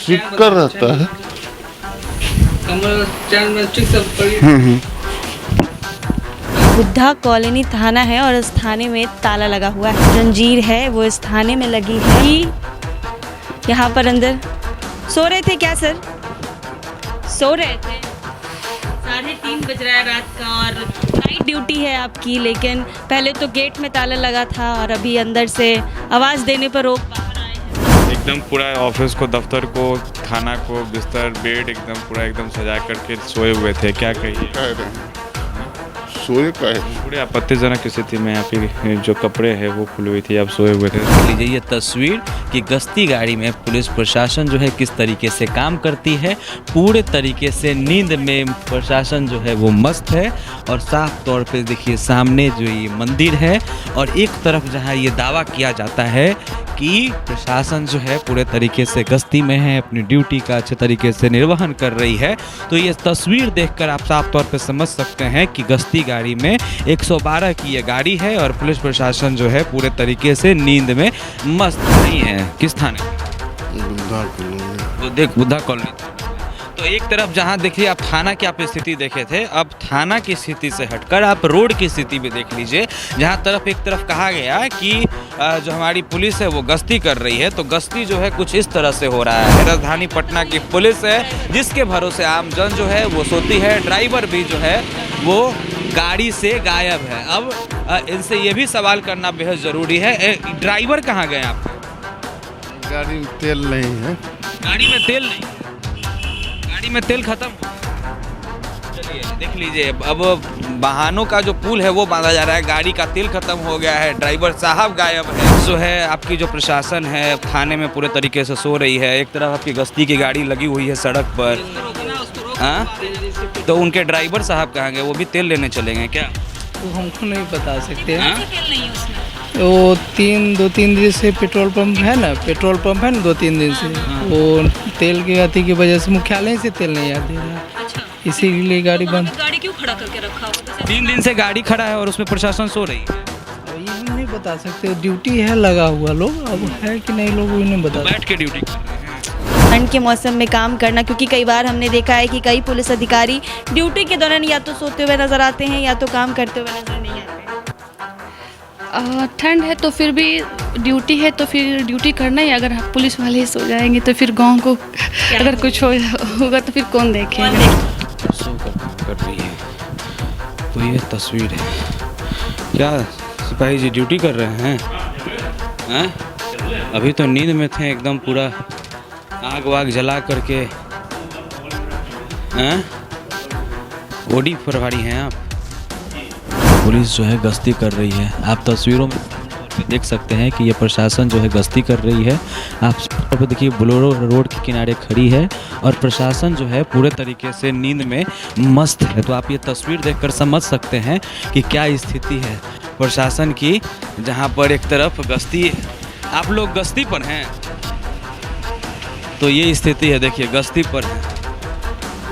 सिक्कर रहता है। बुद्धा कॉलोनी थाना है और इस थाने में ताला लगा हुआ है, जंजीर है वो इस थाने में लगी है। यहाँ पर अंदर सो रहे थे क्या सर? सो रहे थे। 3:30 बज रहा है रात का और नाइट ड्यूटी है आपकी, लेकिन पहले तो गेट में ताला लगा था और अभी अंदर से आवाज़ देने पर रोक बाहर आए हैं। एकदम पूरा ऑफिस को, दफ्तर को, थाना को, बिस्तर, बेड एकदम पूरा एकदम सजा करके सोए हुए थे। क्या कहिए? कह रहे हैं सोए का है। पूरे आपत्तिजनक स्थिति में यहाँ पे जो कपड़े हैं वो खुली हुई थी, आप सोए हुए थे। लीजिए ये तस्वीर कि गश्ती गाड़ी में पुलिस प्रशासन जो है किस तरीके से काम करती है। पूरे तरीके से नींद में प्रशासन जो है वो मस्त है और साफ तौर पे देखिए सामने जो ये मंदिर है और एक तरफ जहाँ ये दावा किया जाता है कि प्रशासन जो है पूरे तरीके से गश्ती में है, अपनी ड्यूटी का अच्छे तरीके से निर्वहन कर रही है। तो ये तस्वीर देखकर आप साफ तौर पे समझ सकते हैं कि गश्ती गाड़ी में 112 की ये गाड़ी है और पुलिस प्रशासन जो है पूरे तरीके से नींद में मस्त नहीं है। किस थाने? बुद्धा कॉलोनी। तो देख बुद्धा कॉलोनी। तो एक तरफ जहाँ देखिए आप थाना की आप स्थिति देखे थे, अब थाना की स्थिति से हटकर आप रोड की स्थिति भी देख लीजिए, जहाँ तरफ एक तरफ कहा गया कि जो हमारी पुलिस है वो गश्ती कर रही है, तो गश्ती जो है कुछ इस तरह से हो रहा है। राजधानी पटना की पुलिस है जिसके भरोसे आम जन जो है वो सोती है, ड्राइवर भी जो है वो गाड़ी से गायब है। अब इनसे ये भी सवाल करना बेहद ज़रूरी है, ड्राइवर कहाँ गए आप? गाड़ी में तेल नहीं है। गाड़ी में तेल नहीं, गाड़ी में तेल खत्म। चलिए देख लीजिए, अब वाहनों का जो पुल है वो बांधा जा रहा है, गाड़ी का तेल खत्म हो गया है, ड्राइवर साहब गायब है। जो है आपकी जो प्रशासन है थाने में पूरे तरीके से सो रही है। एक तरफ आपकी गश्ती की गाड़ी लगी हुई है सड़क पर, हाँ, तो उनके ड्राइवर साहब कहाँ गए? वो भी तेल लेने चले गए क्या? वो हमको नहीं बता सकते हैं। हाँ? वो 2-3 दिन से पेट्रोल पंप है ना, 2-3 दिन से वो तेल की गति की वजह से मुख्यालय से तेल नहीं आ दे रहा, इसीलिए गाड़ी बंद। गाड़ी क्यों खड़ा करके रखा हुआ? 3 दिन से गाड़ी खड़ा है और उसमें प्रशासन सो रही है। ये हम नहीं बता सकते, ड्यूटी है लगा हुआ लोग, अब है कि नहीं लोग भी नहीं बता। बैठ के ड्यूटी कर रहे हैं। ठंड के मौसम में काम करना, क्योंकि कई बार हमने देखा है कि कई पुलिस अधिकारी ड्यूटी के दौरान या तो सोते हुए नजर आते हैं या तो काम करते हुए नजर नहीं आते। ठंड है तो फिर भी ड्यूटी है तो फिर ड्यूटी करना ही। अगर पुलिस वाले ही सो जाएंगे तो फिर गांव को अगर कुछ होगा तो फिर कौन देखेगा? सो कर रही है। तो ये तस्वीर है। क्या सिपाही जी ड्यूटी कर रहे हैं? हैं? अभी तो नींद में थे एकदम, पूरा आग वाग जला करके। हैं? ओडी प्रभारी हैं आप? पुलिस जो है गश्ती कर रही है। आप तस्वीरों में देख सकते हैं कि ये प्रशासन जो है गश्ती कर रही है। आप देखिए बोलेरो रोड के किनारे खड़ी है और प्रशासन जो है पूरे तरीके से नींद में मस्त है। तो आप ये तस्वीर देखकर समझ सकते हैं कि क्या स्थिति है प्रशासन की, जहां पर एक तरफ गश्ती, आप लोग गश्ती पर हैं, तो ये स्थिति है। देखिए गश्ती पर है,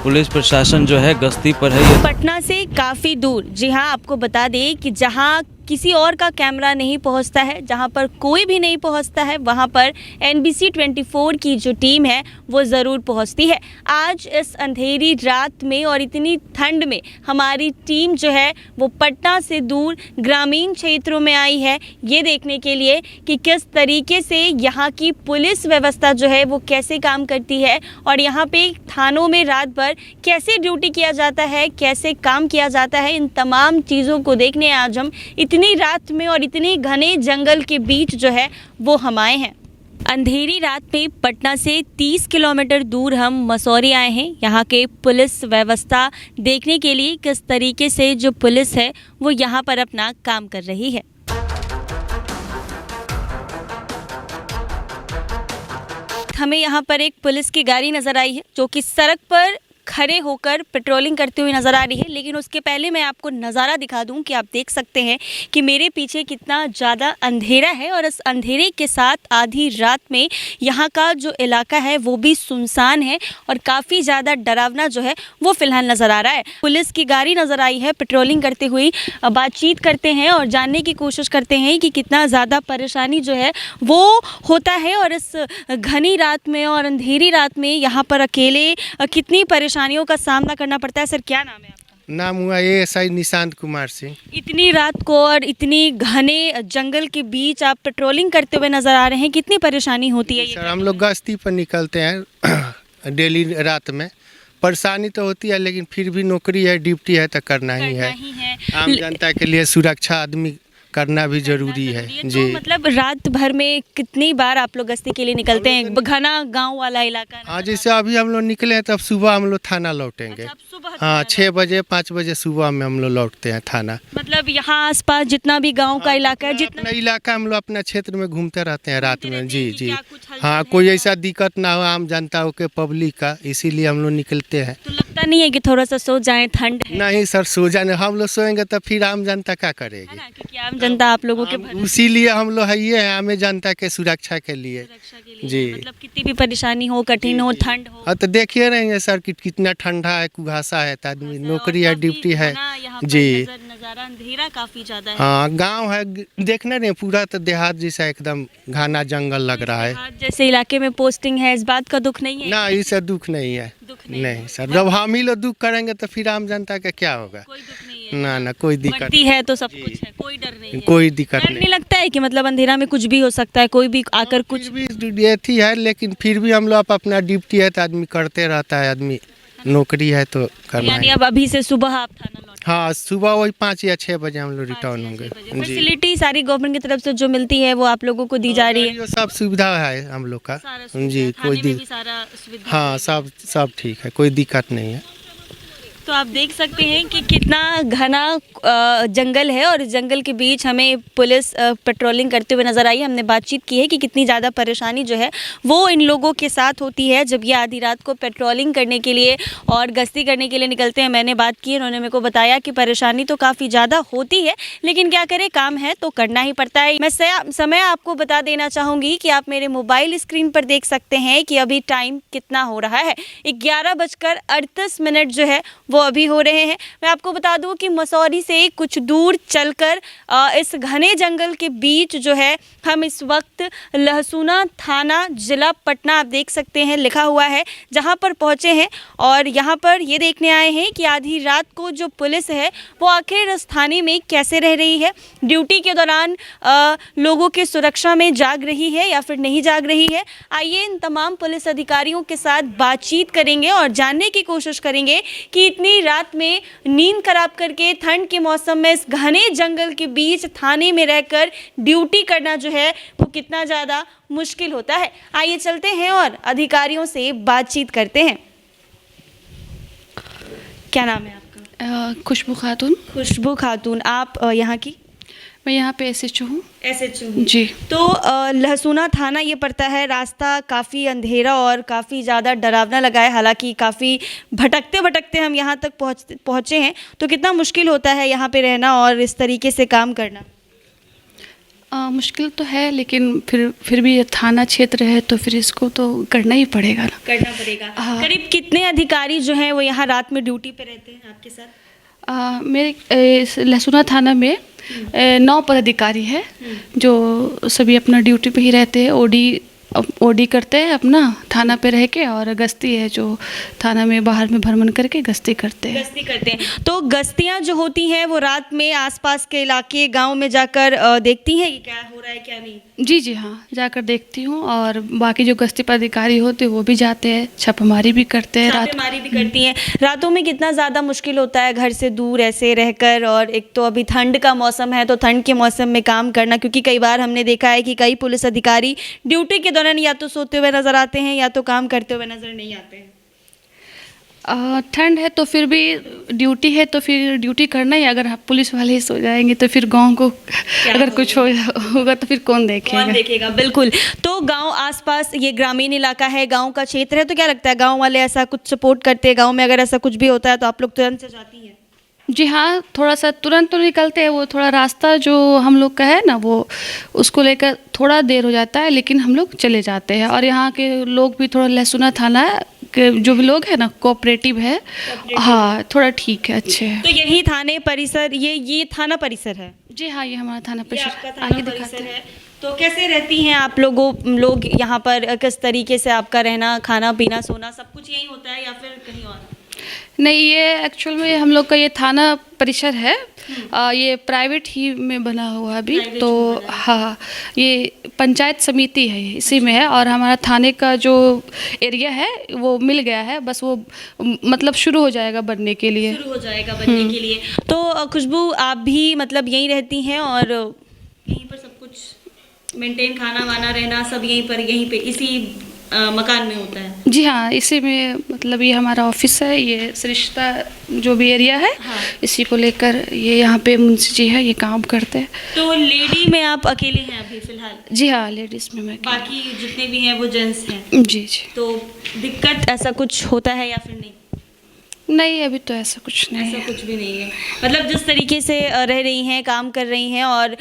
पुलिस प्रशासन जो है गश्ती पर है। ये पटना से काफ़ी दूर, जी हाँ, आपको बता दें कि जहाँ किसी और का कैमरा नहीं पहुंचता है, जहां पर कोई भी नहीं पहुंचता है, वहां पर NBC 24 की जो टीम है वो ज़रूर पहुंचती है। आज इस अंधेरी रात में और इतनी ठंड में हमारी टीम जो है वो पटना से दूर ग्रामीण क्षेत्रों में आई है, ये देखने के लिए कि किस तरीके से यहाँ की पुलिस व्यवस्था जो है वो कैसे काम करती है और यहाँ पे थानों में रात भर कैसे ड्यूटी किया जाता है, कैसे काम किया जाता है। इन तमाम चीज़ों को देखने आज हम इतनी रात में और इतने घने जंगल के बीच जो है वो हम आए हैं। अंधेरी रात में पटना से 30 किलोमीटर दूर हम मसौरी आए हैं, यहाँ के पुलिस व्यवस्था देखने के लिए, किस तरीके से जो पुलिस है वो यहाँ पर अपना काम कर रही है। हमें यहाँ पर एक पुलिस की गाड़ी नज़र आई है जो कि सड़क पर खड़े होकर पेट्रोलिंग करते हुए नज़र आ रही है। लेकिन उसके पहले मैं आपको नज़ारा दिखा दूं कि आप देख सकते हैं कि मेरे पीछे कितना ज़्यादा अंधेरा है और इस अंधेरे के साथ आधी रात में यहाँ का जो इलाका है वो भी सुनसान है और काफ़ी ज़्यादा डरावना जो है वो फ़िलहाल नज़र आ रहा है। पुलिस की गाड़ी नज़र आई है पेट्रोलिंग करते हुए, बातचीत करते हैं और जानने की कोशिश करते हैं कि कितना ज़्यादा परेशानी जो है वो होता है और इस घनी रात में और अंधेरी रात में यहाँ पर अकेले कितनी परेशानियों का सामना करना पड़ता है। सर क्या नाम है आपका? नाम हुआ ASI निशांत कुमार सिंह। इतनी रात को और इतनी घने जंगल के बीच आप पेट्रोलिंग करते हुए नज़र आ रहे हैं, कितनी परेशानी होती है ये? सर हम लोग गश्ती पर निकलते हैं डेली रात में। परेशानी तो होती है लेकिन फिर भी नौकरी है, ड्यूटी है तो करना ही है। आम जनता के लिए सुरक्षा आदमी करना भी जरूरी है तो जी। मतलब रात भर में कितनी बार आप लोग गश्ती के लिए निकलते हैं? घना गांव वाला इलाका है ना? हाँ जैसे अभी हम लोग निकले हैं तब सुबह हम लोग थाना लौटेंगे। अच्छा, आप सुबह हाँ थाना 6 बजे 5 बजे सुबह में हम लोग लौटते हैं थाना। मतलब यहाँ आसपास जितना भी गांव का इलाका है, जितना अपना इलाका हम लोग अपना क्षेत्र में घूमते रहते हैं रात में जी कि जी। क्या कुछ हलचल हाँ है कोई या- ऐसा दिक्कत ना हो आम जनता हो के पब्लिक का, इसीलिए हम लोग निकलते हैं। तो लगता नहीं है कि थोड़ा सा सो जाए, ठंड है नहीं सर सो जाने हम लोग सोएंगे तो फिर आम जनता क्या है करेगी? ना? क्योंकि आम जनता आप लोगों के इसीलिए हम लोग है ये हैं आम जनता के सुरक्षा के लिए सुरक्षा के लिए जी। मतलब कितनी भी परेशानी हो, कठिन हो, ठंड हो, हाँ तो देखिए रहे हैं सर कि कितना ठंडा है, कुहासा है, तो आदमी नौकरी है, ड्यूटी है जी। नज़ारा अंधेरा काफी ज्यादा है। हाँ गांव है, देखने नहीं पूरा तो देहात जैसा एकदम घना जंगल लग रहा है। आज जैसे इलाके में पोस्टिंग है, इस बात का दुख नहीं है? ना इससे दुख नहीं है। दुख नहीं नहीं सर जब हम ही लोग दुख करेंगे तो फिर आम जनता का क्या होगा? कोई दुख नहीं है। ना ना कोई दिक्कत वर्दी है तो सब कुछ है, कोई डर नहीं है। कोई दिक्कत डर नहीं। नहीं लगता है कि मतलब अंधेरा में कुछ भी हो सकता है, कोई भी आकर कुछ? कुछ भी एथी है लेकिन फिर भी हम लोग अपना ड्यूटी है तो आदमी करते रहता है, आदमी नौकरी है तो करना यानी है। अब अभी से सुबह आप थाना लौट हाँ सुबह वही 5 या 6 बजे हम लोग रिटर्न होंगे जी। फैसिलिटी सारी गवर्नमेंट की तरफ से जो मिलती है वो आप लोगों को दी जा रही है? ये सब सुविधा है हम लोग का सारा सुविधा, जी। खाने कोई में भी दिक्कत सारा सुविधा हाँ सब ठीक है, कोई दिक्कत नहीं है। तो आप देख सकते हैं कि कितना घना जंगल है और इस जंगल के बीच हमें पुलिस पेट्रोलिंग करते हुए नज़र आई है। हमने बातचीत की है कि कितनी ज़्यादा परेशानी जो है वो इन लोगों के साथ होती है जब ये आधी रात को पेट्रोलिंग करने के लिए और गश्ती करने के लिए निकलते हैं। मैंने बात की, उन्होंने मेरे को बताया कि परेशानी तो काफ़ी ज़्यादा होती है लेकिन क्या करें, काम है तो करना ही पड़ता है। मैं समय आपको बता देना चाहूँगी कि आप मेरे मोबाइल स्क्रीन पर देख सकते हैं कि अभी टाइम कितना हो रहा है। 11:38 जो है वो अभी हो रहे हैं। मैं आपको बता दूं कि मसौरी से कुछ दूर चलकर इस घने जंगल के बीच जो है हम इस वक्त लहसुना थाना जिला पटना, आप देख सकते हैं लिखा हुआ है, जहां पर पहुंचे हैं और यहां पर ये देखने आए हैं कि आधी रात को जो पुलिस है वो आखिर इस थाने में कैसे रह रही है, ड्यूटी के दौरान लोगों की सुरक्षा में जाग रही है या फिर नहीं जाग रही है। आइए इन तमाम पुलिस अधिकारियों के साथ बातचीत करेंगे और जानने की कोशिश करेंगे कि इतनी रात में नींद खराब करके ठंड के मौसम में इस घने जंगल के बीच थाने में रहकर ड्यूटी करना जो है वो कितना ज़्यादा मुश्किल होता है। आइए चलते हैं और अधिकारियों से बातचीत करते हैं। क्या नाम है आपका? खुशबू खातून। खुशबू खातून। आप यहाँ की? मैं यहाँ पे SHO हूँ। SHO जी। तो लहसुना थाना ये पड़ता है, रास्ता काफ़ी अंधेरा और काफ़ी ज़्यादा डरावना लगा है। हालांकि काफ़ी भटकते भटकते हम यहाँ तक पहुँचे हैं, तो कितना मुश्किल होता है यहाँ पे रहना और इस तरीके से काम करना? मुश्किल तो है लेकिन फिर भी ये थाना क्षेत्र है तो फिर इसको तो करना ही पड़ेगा ना। करना पड़ेगा। हाँ। करीब कितने अधिकारी जो हैं वो यहाँ रात में ड्यूटी पे रहते हैं आपके साथ? मेरे लहसुना थाना में 9 पदाधिकारी है जो सभी अपना ड्यूटी पे ही रहते हैं। ओडी करते हैं अपना थाना पे रह के, और गश्ती है जो थाना में बाहर में भ्रमण करके गश्ती करते हैं। गश्ती करते हैं। तो गश्तियाँ जो होती हैं वो रात में आसपास के इलाके गांव में जाकर देखती हैं कि क्या हो रहा है क्या नहीं? जी हाँ, जाकर देखती हूँ। और बाकी जो गश्ती पदाधिकारी होते हैं वो भी जाते हैं, छापेमारी भी करते हैं। छापेमारी भी करती हैं। रातों में कितना ज़्यादा मुश्किल होता है घर से दूर ऐसे रहकर, और एक तो अभी ठंड का मौसम है तो ठंड के मौसम में काम करना, क्योंकि कई बार हमने देखा है कि कई पुलिस अधिकारी ड्यूटी के दौरान या तो सोते हुए नज़र आते हैं या तो काम करते हुए नज़र नहीं आते हैं। ठंड है तो फिर भी ड्यूटी है तो फिर ड्यूटी करना ही। अगर पुलिस वाले ही सो जाएंगे तो फिर गांव को अगर कुछ होगा तो फिर कौन देखेगा? कौन देखेगा, बिल्कुल। तो गांव आसपास ये ग्रामीण इलाका है, गांव का क्षेत्र है, तो क्या लगता है गांव वाले ऐसा कुछ सपोर्ट करते हैं? गांव में अगर ऐसा कुछ भी होता है तो आप लोग तुरंत से जाती हैं? जी हाँ, थोड़ा सा तुरंत तो निकलते हैं। वो थोड़ा रास्ता जो हम लोग का है ना, वो उसको लेकर थोड़ा देर हो जाता है, लेकिन हम लोग चले जाते हैं। और यहाँ के लोग भी थोड़ा लहसुना थाना के जो भी लोग हैं ना, कोऑपरेटिव है। हाँ, थोड़ा ठीक है, अच्छे हैं। तो यही थाने परिसर, ये थाना परिसर है? जी हाँ, ये हमारा थाना ये आपका परिसर, थाना आगे दिखाते परिसर हैं। है। तो कैसे रहती हैं आप लोग यहाँ पर? किस तरीके से आपका रहना, खाना पीना, सोना सब कुछ यही होता है या फिर कहीं और? नहीं, ये एक्चुअल में हम लोग का ये थाना परिसर है। ये प्राइवेट ही में बना हुआ है अभी तो। हाँ, ये पंचायत समिति है, इसी में है। और हमारा थाने का जो एरिया है वो मिल गया है, बस वो मतलब शुरू हो जाएगा बनने के लिए। शुरू हो जाएगा बनने के लिए। तो खुशबू, आप भी मतलब यहीं रहती हैं और यहीं पर सब कुछ मेंटेन, खाना वाना रहना सब यहीं पे इसी मकान में होता है? जी हाँ, इसी में मतलब ये हमारा ऑफिस है। ये सरिश्ता जो भी एरिया है, हाँ। इसी को लेकर ये यहाँ पे मुंशी जी है, ये काम करते हैं। तो लेडी में आप अकेले हैं अभी फिलहाल? जी हाँ, लेडीज़ में मैं बाकी जितने भी हैं वो जेंट्स हैं? जी जी। तो दिक्कत ऐसा कुछ होता है या फिर नहीं? नहीं, अभी तो ऐसा कुछ नहीं ऐसा है। कुछ भी नहीं है। मतलब जिस तरीके से रह रही हैं, काम कर रही हैं और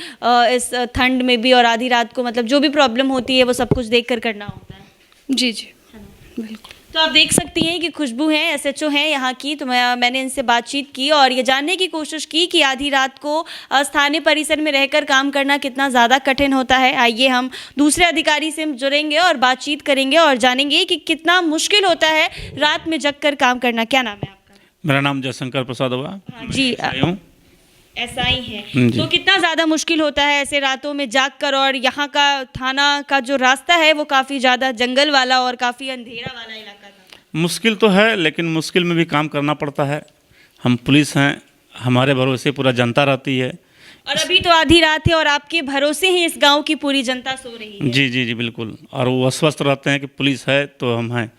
इस ठंड में भी और आधी रात को मतलब जो भी प्रॉब्लम होती है वो सब कुछ देख कर करना होता है। जी जी, बिल्कुल। तो आप देख सकती हैं कि खुशबू हैं, एसएचओ हैं यहाँ की। तो मैंने इनसे बातचीत की और ये जानने की कोशिश की कि आधी रात को स्थानीय परिसर में रहकर काम करना कितना ज़्यादा कठिन होता है। आइए हम दूसरे अधिकारी से जुड़ेंगे और बातचीत करेंगे और जानेंगे कि कितना मुश्किल होता है रात में जग कर काम करना। क्या नाम है आपका? मेरा नाम जयशंकर प्रसाद हुआ। जी, एसआई है। तो कितना ज़्यादा मुश्किल होता है ऐसे रातों में जाग कर? और यहाँ का थाना का जो रास्ता है वो काफ़ी ज़्यादा जंगल वाला और काफ़ी अंधेरा वाला इलाका था। मुश्किल तो है, लेकिन मुश्किल में भी काम करना पड़ता है। हम पुलिस हैं, हमारे भरोसे पूरा जनता रहती है। और अभी तो आधी रात है और आपके भरोसे ही इस गांव की पूरी जनता सो रही है। जी जी जी, बिल्कुल। और वो अस्वस्थ रहते हैं कि पुलिस है तो हम हैं।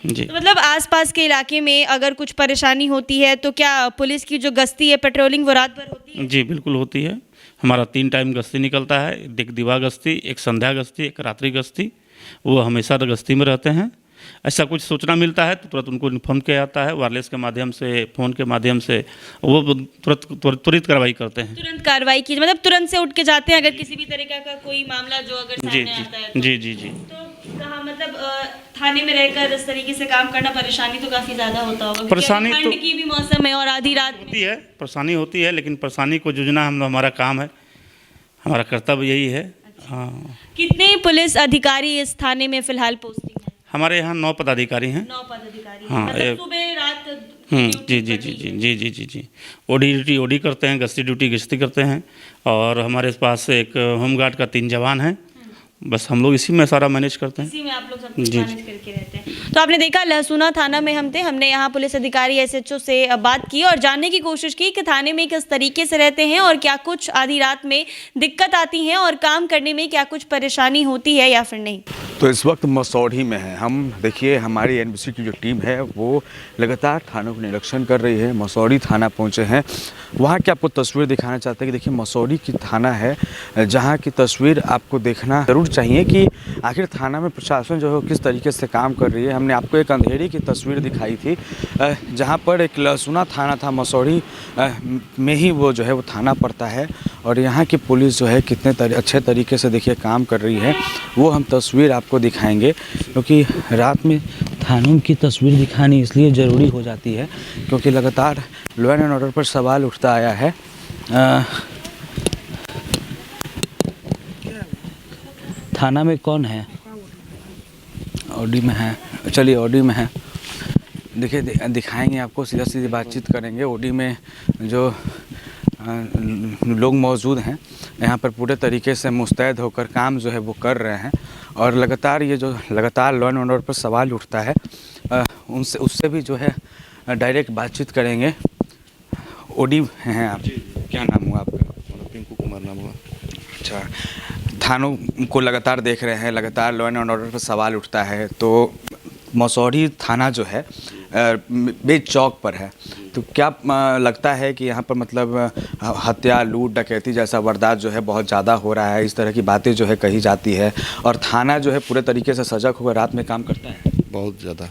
जी। तो मतलब आसपास के इलाके में अगर कुछ परेशानी होती है तो क्या पुलिस की जो गश्ती है, पेट्रोलिंग, वो रात भर होती है? जी बिल्कुल होती है। हमारा 3 टाइम गश्ती निकलता है, एक दिवा गश्ती, एक संध्या गश्ती, एक रात्रि गश्ती। वो हमेशा गश्ती में रहते हैं। ऐसा कुछ सूचना मिलता है तो तुरंत उनको इन्फॉर्म किया जाता है, वायरलेस के माध्यम से, फ़ोन के माध्यम से। वो त्वरित कार्रवाई करते हैं। तुरंत कार्रवाई की मतलब तुरंत से उठ के जाते हैं अगर किसी भी तरीके का कोई मामला जो अगर जी सामने आता है तो? जी जी जी। तो कहाँ मतलब थाने में रहकर इस तरीके से काम करना परेशानी तो काफ़ी ज़्यादा होता होगा? परेशानी तो ठंड की भी मौसम है और आधी रात में होती है, परेशानी होती है, लेकिन परेशानी को जूझना हमारा काम है, हमारा कर्तव्य यही है। हाँ। कितने पुलिस अधिकारी इस थाने में फिलहाल पोस्टिंग है? हमारे यहाँ 9 पदाधिकारी हैं। 9 पदाधिकारी हैं। हाँ, मतलब सुबह रात जी जी जी जी जी जी जी जी। ओडी करते हैं, गश्ती करते हैं। और हमारे पास एक होमगार्ड का 3 जवान हैं। बस हम लोग इसी में सारा मैनेज करते हैं। इसी में आप लोग सब कुछ मैनेज करके रहते हैं। तो आपने देखा लहसुना थाना में हमने यहाँ पुलिस अधिकारी एसएचओ से बात की और जानने की कोशिश की कि थाने में किस तरीके से रहते हैं और क्या कुछ आधी रात में दिक्कत आती है और काम करने में क्या कुछ परेशानी होती है या फिर नहीं। तो इस वक्त मसौढ़ी में है हम। देखिए, हमारी एनबीसी की जो टीम है वो लगातार थानों का निरीक्षण कर रही है। मसौढ़ी थाना पहुंचे हैं, वहाँ की आपको तस्वीर दिखाना चाहते हैं कि देखिए मसौढ़ी की थाना है, जहाँ की तस्वीर आपको देखना ज़रूर चाहिए कि आखिर थाना में प्रशासन जो है किस तरीके से काम कर रही है। हमने आपको एक अंधेरी की तस्वीर दिखाई थी, जहाँ पर एक लहसुना थाना था, मसौढ़ी में ही वो जो है वो थाना पड़ता है। और यहाँ की पुलिस जो है कितने अच्छे तरीके से देखिए काम कर रही है, वो हम तस्वीर आपको दिखाएंगे। क्योंकि रात में थानों की तस्वीर दिखानी इसलिए ज़रूरी हो जाती है क्योंकि लगातार लॉ एंड ऑर्डर पर सवाल उठता आया है। थाना में कौन है? ऑडी में है। चलिए ऑडी में है, देखिए दिखाएंगे आपको, सीधा सीधी बातचीत करेंगे। ऑडी में जो लोग मौजूद हैं यहाँ पर पूरे तरीके से मुस्तैद होकर काम जो है वो कर रहे हैं। और लगातार ये जो लगातार लॉ एंड ऑर्डर पर सवाल उठता है, उससे भी जो है डायरेक्ट बातचीत करेंगे। ओडी हैं आप, क्या नाम हुआ आपका? पिंकू कुमार नाम हुआ। अच्छा, थानों को लगातार देख रहे हैं, लगातार लॉ एंड ऑर्डर पर सवाल उठता है, तो मसौढ़ी थाना जो है बेच चौक पर है, तो क्या लगता है कि यहाँ पर मतलब हत्या, लूट, डकैती जैसा वारदात जो है बहुत ज़्यादा हो रहा है, इस तरह की बातें जो है कही जाती है, और थाना जो है पूरे तरीके से सजग होकर रात में काम करता है? बहुत ज़्यादा।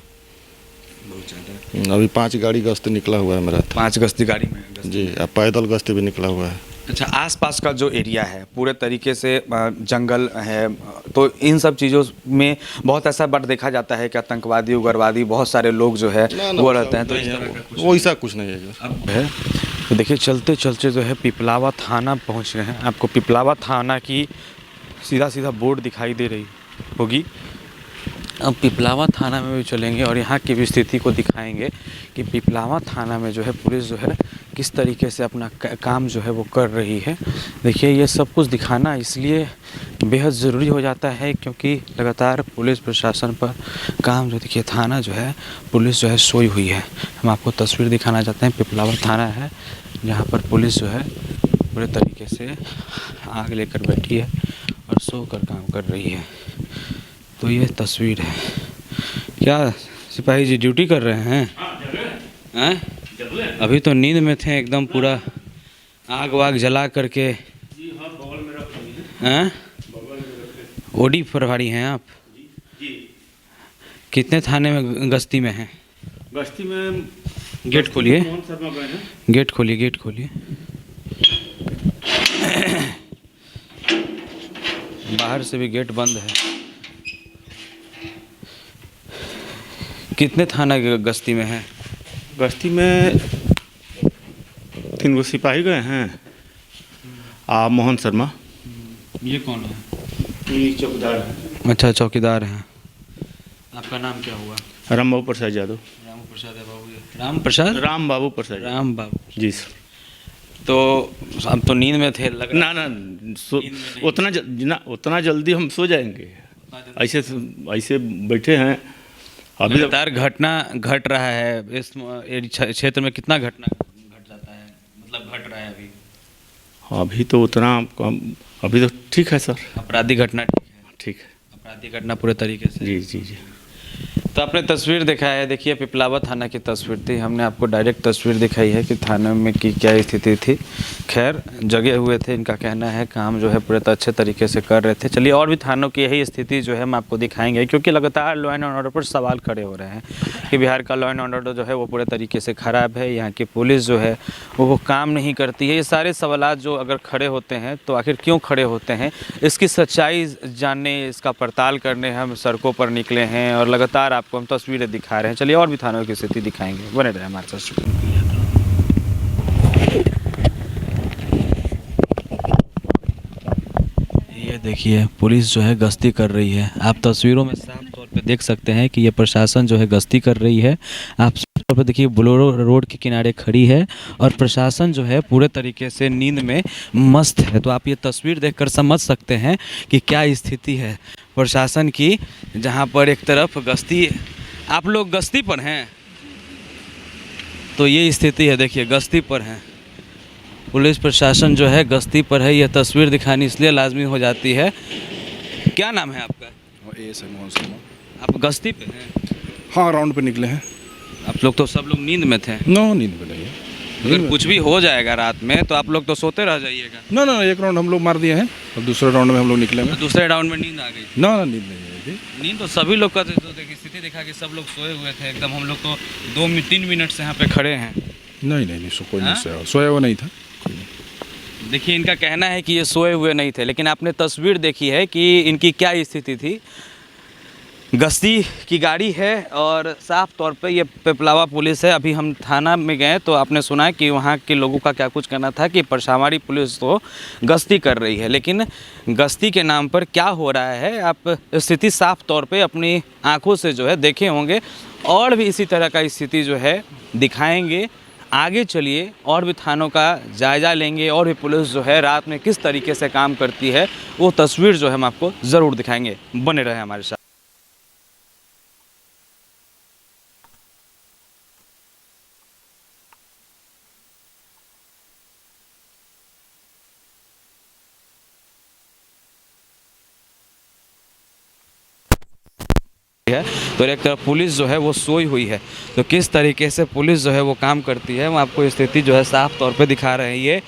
अभी 5 गाड़ी गश्त निकला हुआ है मेरा। 5 गश्ती गाड़ी में जी, अब पैदल गश्त भी निकला हुआ है। अच्छा, आसपास का जो एरिया है पूरे तरीके से जंगल है, तो इन सब चीज़ों में बहुत ऐसा बात देखा जाता है कि आतंकवादी, उग्रवादी बहुत सारे लोग जो है वो रहते हैं, तो इस तरह का वो ऐसा कुछ नहीं है। अब है तो देखिए चलते चलते जो है पिपलावा थाना पहुंच गए हैं। आपको पिपलावा थाना की सीधा सीधा बोर्ड दिखाई दे रही होगी। अब पिपलावा थाना में भी चलेंगे और यहाँ की भी स्थिति को दिखाएंगे कि पिपलावा थाना में जो है पुलिस जो है किस तरीके से अपना काम जो है वो कर रही है। देखिए ये सब कुछ दिखाना इसलिए बेहद ज़रूरी हो जाता है क्योंकि लगातार पुलिस प्रशासन पर काम जो, देखिए थाना जो है पुलिस जो है सोई हुई है। हम आपको तस्वीर दिखाना चाहते हैं, पिपलावा थाना है जहाँ पर पुलिस जो है पूरे तरीके से आग लेकर बैठी है और सो कर काम कर रही है। तो ये तस्वीर है। क्या सिपाही जी ड्यूटी कर रहे हैं? अभी तो नींद में थे एकदम, पूरा आग वाग जला करके। हैं? ओडी प्रभारी हैं आप? कितने थाने में गश्ती में हैं? गश्ती में गेट खोलिए, गेट खोलिए, गेट खोलिए। बाहर से भी गेट बंद है। कितने थाना गश्ती में हैं? गश्ती में 3 गो सिपाही गए हैं। मोहन शर्मा। ये कौन है? ये चौकीदार है। अच्छा, चौकीदार हैं। आपका नाम क्या हुआ? राम बाबू प्रसाद यादव। राम प्रसाद बाबू। राम प्रसाद? राम बाबू प्रसाद। राम बाबू जी सर। तो अब तो नींद में थे लग ना उतना जल्दी हम सो जाएंगे? ऐसे ऐसे बैठे हैं। अभी लगातार घटना घट रहा है इस क्षेत्र में। कितना घटना घट जाता है, मतलब घट रहा है अभी? अभी तो उतना कम, अभी तो ठीक है सर। आपराधिक घटना ठीक है? ठीक है, आपराधिक घटना पूरे तरीके से। जी जी जी। तो आपने तस्वीर दिखाया है, देखिए पिपलावा थाना की तस्वीर थी। हमने आपको डायरेक्ट तस्वीर दिखाई है कि थाने में की क्या स्थिति थी। खैर जगे हुए थे, इनका कहना है काम जो है पूरे अच्छे तरीके से कर रहे थे। चलिए और भी थानों की यही स्थिति जो है हम आपको दिखाएंगे, क्योंकि लगातार लॉ एंड ऑर्डर पर सवाल खड़े हो रहे हैं कि बिहार का लॉ एंड ऑर्डर जो है वो पूरे तरीके से ख़राब है, यहाँ की पुलिस जो है वो काम नहीं करती है। ये सारे सवालात जो अगर खड़े होते हैं तो आखिर क्यों खड़े होते हैं, इसकी सच्चाई जानने, इसका पड़ताल करने हम सड़कों पर निकले हैं और लगातार आपको हम तस्वीरें दिखा रहे हैं। चलिए और भी थानों की स्थिति दिखाएंगे, बने रहे हमारे साथ। ये देखिए पुलिस जो है गश्ती कर रही है। आप तस्वीरों में साफ तौर पे देख सकते हैं कि ये प्रशासन जो है गश्ती कर रही है। आप तौर पे देखिए बोलेरो रोड के किनारे खड़ी है और प्रशासन जो है पूरे तरीके से नींद में मस्त है। तो आप ये तस्वीर देखकर समझ सकते हैं कि क्या स्थिति है प्रशासन की, जहाँ पर एक तरफ गश्ती, आप लोग गश्ती पर हैं तो ये स्थिति है। देखिए गश्ती पर हैं, पुलिस प्रशासन जो है गश्ती पर है। यह तस्वीर दिखानी इसलिए लाजमी हो जाती है। क्या नाम है आपका? मोहन शर्मा। आप गश्ती पे हैं? हाँ, राउंड पे निकले हैं। आप लोग तो सब लोग नींद में थे? नो, नींद में नहीं है। अगर कुछ भी हो जाएगा रात में तो आप लोग तो सोते रह जाइएगा। ना, एक राउंड हम लोग मार दिए हैं और दूसरे राउंड में हम लोग निकले हैं। तो दूसरे राउंड में नींद आ गई? ना, नींद नहीं आई थी। नींद तो सभी लोग का तो देखिए स्थिति दिखा कि सब लोग सोए हुए थे एकदम। हम लोग तो 2-3 मिनट से यहाँ पे खड़े हैं। नहीं, कोई नहीं सोया हुआ नहीं था। देखिए इनका कहना है कि ये सोए हुए नहीं थे, लेकिन आपने तस्वीर देखी है कि इनकी क्या स्थिति थी। गश्ती की गाड़ी है और साफ तौर पे ये पिपलावा पुलिस है। अभी हम थाना में गए तो आपने सुना कि वहाँ के लोगों का क्या कुछ कहना था कि परछावाड़ी पुलिस तो गश्ती कर रही है, लेकिन गश्ती के नाम पर क्या हो रहा है आप स्थिति साफ तौर पे अपनी आंखों से जो है देखे होंगे। और भी इसी तरह का स्थिति जो है दिखाएंगे। आगे चलिए और भी थानों का जायज़ा लेंगे और भी पुलिस जो है रात में किस तरीके से काम करती है वो तस्वीर जो है हम आपको ज़रूर दिखाएंगे। बने रहे हमारे साथ। है तो एक तरफ पुलिस जो है वो सोई हुई है। तो किस तरीके से पुलिस जो है वो काम करती है, मैं आपको स्थिति जो है साफ तौर पे दिखा रहे हैं। ये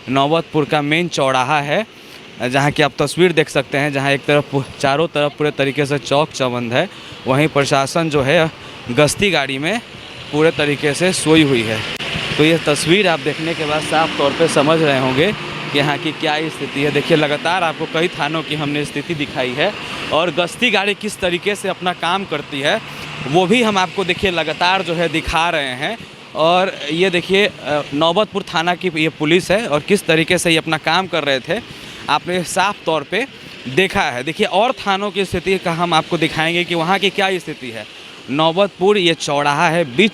नौबतपुर का मेन चौराहा है, जहाँ की आप तस्वीर देख सकते हैं, जहाँ एक तरफ चारों तरफ पूरे तरीके से चौक चौबंद है, वहीं प्रशासन जो है गश्ती गाड़ी में पूरे तरीके से सोई हुई है। तो ये तस्वीर आप देखने के बाद साफ तौर पे समझ रहे होंगे कि यहाँ की क्या स्थिति है। देखिए लगातार आपको कई थानों की हमने स्थिति दिखाई है और गश्ती गाड़ी किस तरीके से अपना काम करती है वो भी हम आपको देखिए लगातार जो है दिखा रहे हैं। और ये देखिए नौबतपुर थाना की ये पुलिस है और किस तरीके से ये अपना काम कर रहे थे आपने साफ तौर पे देखा है। देखिए और थानों की स्थिति का हम आपको दिखाएंगे कि वहाँ की क्या स्थिति है। नौबतपुर ये चौराहा है, बीच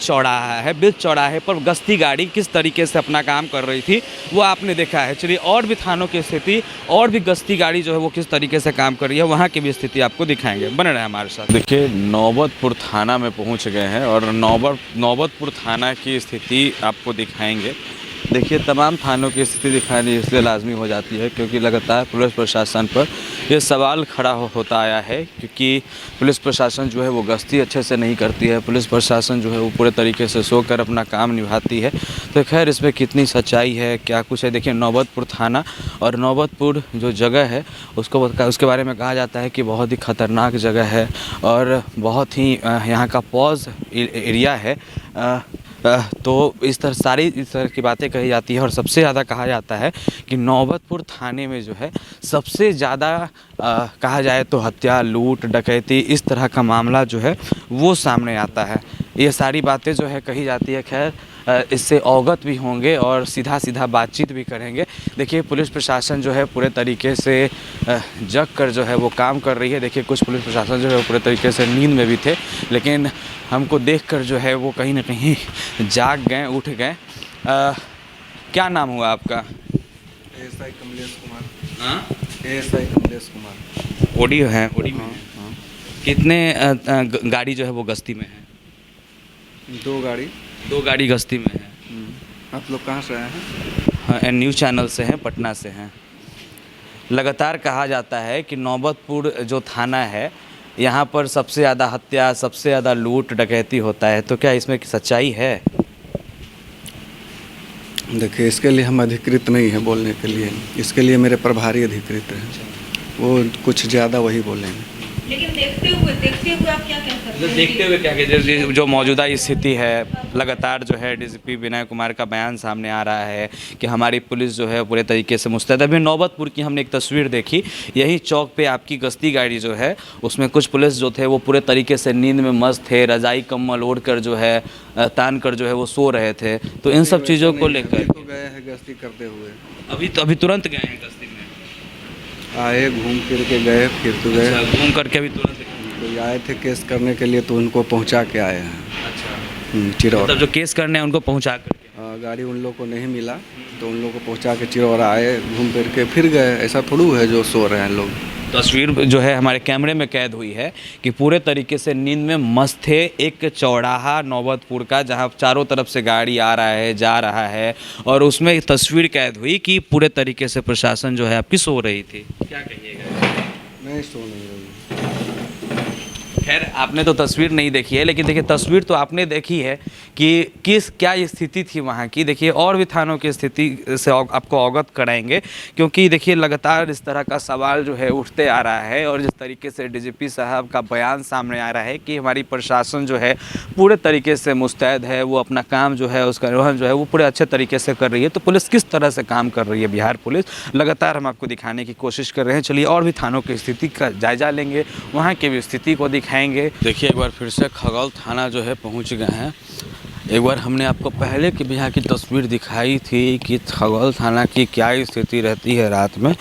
चौराहे पर गश्ती गाड़ी किस तरीके से अपना काम कर रही थी वो आपने देखा है। चलिए और भी थानों की स्थिति और भी गश्ती गाड़ी जो है वो किस तरीके से काम कर रही है वहाँ की भी स्थिति आपको दिखाएंगे, बने रहे हमारे साथ। देखिए नौबतपुर थाना में पहुंच गए हैं और नौबतपुर थाना की स्थिति आपको दिखाएंगे। देखिए तमाम थानों की स्थिति दिखानी इसलिए लाजमी हो जाती है क्योंकि लगातार पुलिस प्रशासन पर ये सवाल खड़ा होता आया है, क्योंकि पुलिस प्रशासन जो है वो गश्ती अच्छे से नहीं करती है, पुलिस प्रशासन जो है वो पूरे तरीके से सोकर अपना काम निभाती है। तो खैर इसमें कितनी सच्चाई है, क्या कुछ है। देखिए नौबतपुर थाना और नौबतपुर जो जगह है उसके बारे में कहा जाता है कि बहुत ही ख़तरनाक जगह है और बहुत ही यहाँ का पॉज एरिया है। तो इस तरह की बातें कही जाती है और सबसे ज़्यादा कहा जाता है कि नौबतपुर थाने में जो है सबसे ज़्यादा कहा जाए तो हत्या, लूट, डकैती इस तरह का मामला जो है वो सामने आता है। ये सारी बातें जो है कही जाती है। खैर इससे अवगत भी होंगे और सीधा बातचीत भी करेंगे। देखिए पुलिस प्रशासन जो है पूरे तरीके से जग कर जो है वो काम कर रही है। देखिए कुछ पुलिस प्रशासन जो है वो पूरे तरीके से नींद में भी थे, लेकिन हमको देखकर जो है वो कहीं ना कहीं जाग गए, उठ गए। क्या नाम हुआ आपका? एएसआई कमलेश कुमार। हाँ, एएसआई कमलेश कुमार। ओडी है, ओडी में। हाँ। कितने गाड़ी जो है वो गश्ती में है? दो गाड़ी गश्ती में है। आप लोग कहाँ से आए हैं? हाँ, न्यूज़ चैनल से हैं, पटना से हैं। लगातार कहा जाता है कि नौबतपुर जो थाना है यहाँ पर सबसे ज़्यादा हत्या, सबसे ज़्यादा लूट डकैती होता है, तो क्या इसमें सच्चाई है? देखिए इसके लिए हम अधिकृत नहीं है बोलने के लिए, इसके लिए मेरे प्रभारी अधिकृत हैं, वो कुछ ज़्यादा वही बोलेंगे। लेकिन देखते हुए आप क्या कह सकते हैं? देखते हुए क्या कहते, जो मौजूदा स्थिति है, लगातार जो है डीजीपी विनय कुमार का बयान सामने आ रहा है कि हमारी पुलिस जो है पूरे तरीके से मुस्तैद है। अभी नौबतपुर की हमने एक तस्वीर देखी, यही चौक पे आपकी गश्ती गाड़ी जो है उसमें कुछ पुलिस जो थे वो पूरे तरीके से नींद में मस्त थे, रजाई कम्बल ओढ़ कर जो है तान कर जो है वो सो रहे थे। तो इन सब चीज़ों को लेकर गए हैं गश्ती करते हुए, अभी तुरंत गए हैं गश्ती में, आए घूम फिर के गए, फिर तो गए। अच्छा, घूम करके अभी तुरंत कोई आए थे केस करने के लिए तो उनको पहुंचा के आए हैं। अच्छा, चिरौरा। मतलब जो केस करने हैं उनको पहुंचा करके? गाड़ी उन लोग को नहीं मिला तो उन लोग को पहुंचा के चिरौरा आए, घूम फिर के फिर गए। ऐसा थोड़ी है जो सो रहे हैं लोग। तस्वीर जो है हमारे कैमरे में कैद हुई है कि पूरे तरीके से नींद में मस्त थे। एक चौराहा नौबतपुर का जहां चारों तरफ से गाड़ी आ रहा है, जा रहा है, और उसमें एक तस्वीर कैद हुई कि पूरे तरीके से प्रशासन जो है आपकी सो रही थी। क्या कहिएगा? नहीं सो नहीं रही। खैर आपने तो तस्वीर नहीं देखी है, लेकिन देखिए तस्वीर तो आपने देखी है कि क्या स्थिति थी वहाँ की। देखिए और भी थानों की स्थिति से आपको अवगत कराएंगे, क्योंकि देखिए लगातार इस तरह का सवाल जो है उठते आ रहा है और जिस तरीके से डीजीपी साहब का बयान सामने आ रहा है कि हमारी प्रशासन जो है पूरे तरीके से मुस्तैद है, वो अपना काम जो है उसका निर्वहन जो है वो पूरे अच्छे तरीके से कर रही है। तो पुलिस किस तरह से काम कर रही है, बिहार पुलिस, लगातार हम आपको दिखाने की कोशिश कर रहे हैं। चलिए और भी थानों की स्थिति का जायजा लेंगे, वहाँ की भी स्थिति को दिखाएंगे। देखिए एक बार फिर से खगौल थाना जो है पहुंच गए हैं। एक बार हमने आपको पहले की भी यहाँ की तस्वीर दिखाई थी कि खगौल थाना की क्या स्थिति रहती है रात में।